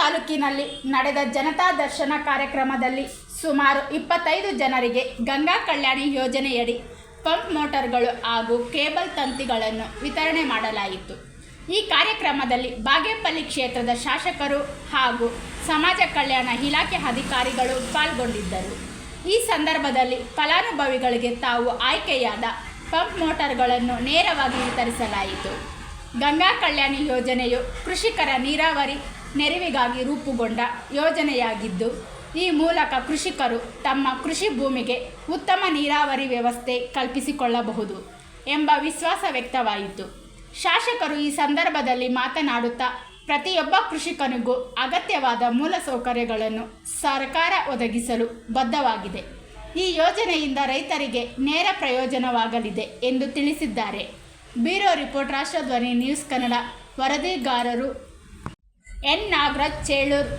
ತಾಲೂಕಿನಲ್ಲಿ ನಡೆದ ಜನತಾ ದರ್ಶನ ಕಾರ್ಯಕ್ರಮದಲ್ಲಿ ಸುಮಾರು 25 ಜನರಿಗೆ ಗಂಗಾ ಕಲ್ಯಾಣಿ ಯೋಜನೆಯಡಿ ಪಂಪ್ ಮೋಟಾರ್ಗಳು ಹಾಗೂ ಕೇಬಲ್ ತಂತಿಗಳನ್ನು ವಿತರಣೆ ಮಾಡಲಾಯಿತು. ಈ ಕಾರ್ಯಕ್ರಮದಲ್ಲಿ ಬಾಗೇಪಲ್ಲಿ ಕ್ಷೇತ್ರದ ಶಾಸಕರು ಹಾಗೂ ಸಮಾಜ ಕಲ್ಯಾಣ ಇಲಾಖೆ ಅಧಿಕಾರಿಗಳು ಪಾಲ್ಗೊಂಡಿದ್ದರು. ಈ ಸಂದರ್ಭದಲ್ಲಿ ಫಲಾನುಭವಿಗಳಿಗೆ ತಾವು ಆಯ್ಕೆಯಾದ ಪಂಪ್ ಮೋಟಾರ್ಗಳನ್ನು ನೇರವಾಗಿ ವಿತರಿಸಲಾಯಿತು. ಗಂಗಾ ಕಲ್ಯಾಣಿ ಯೋಜನೆಯು ಕೃಷಿಕರ ನೀರಾವರಿ ನೆರವಿಗಾಗಿ ರೂಪುಗೊಂಡ ಯೋಜನೆಯಾಗಿದ್ದು, ಈ ಮೂಲಕ ಕೃಷಿಕರು ತಮ್ಮ ಕೃಷಿ ಭೂಮಿಗೆ ಉತ್ತಮ ನೀರಾವರಿ ವ್ಯವಸ್ಥೆ ಕಲ್ಪಿಸಿಕೊಳ್ಳಬಹುದು ಎಂಬ ವಿಶ್ವಾಸ ವ್ಯಕ್ತವಾಯಿತು. ಶಾಸಕರು ಈ ಸಂದರ್ಭದಲ್ಲಿ ಮಾತನಾಡುತ್ತಾ, ಪ್ರತಿಯೊಬ್ಬ ಕೃಷಿಕನಿಗೂ ಅಗತ್ಯವಾದ ಮೂಲಸೌಕರ್ಯಗಳನ್ನು ಸರ್ಕಾರ ಒದಗಿಸಲು ಬದ್ಧವಾಗಿದೆ. ಈ ಯೋಜನೆಯಿಂದ ರೈತರಿಗೆ ನೇರ ಪ್ರಯೋಜನವಾಗಲಿದೆ ಎಂದು ತಿಳಿಸಿದ್ದಾರೆ. Bureau report, ರಾಷ್ಟ್ರಧ್ವನಿ news Kannada. ವರದಿಗಾರರು N Nagaraj, Chelur.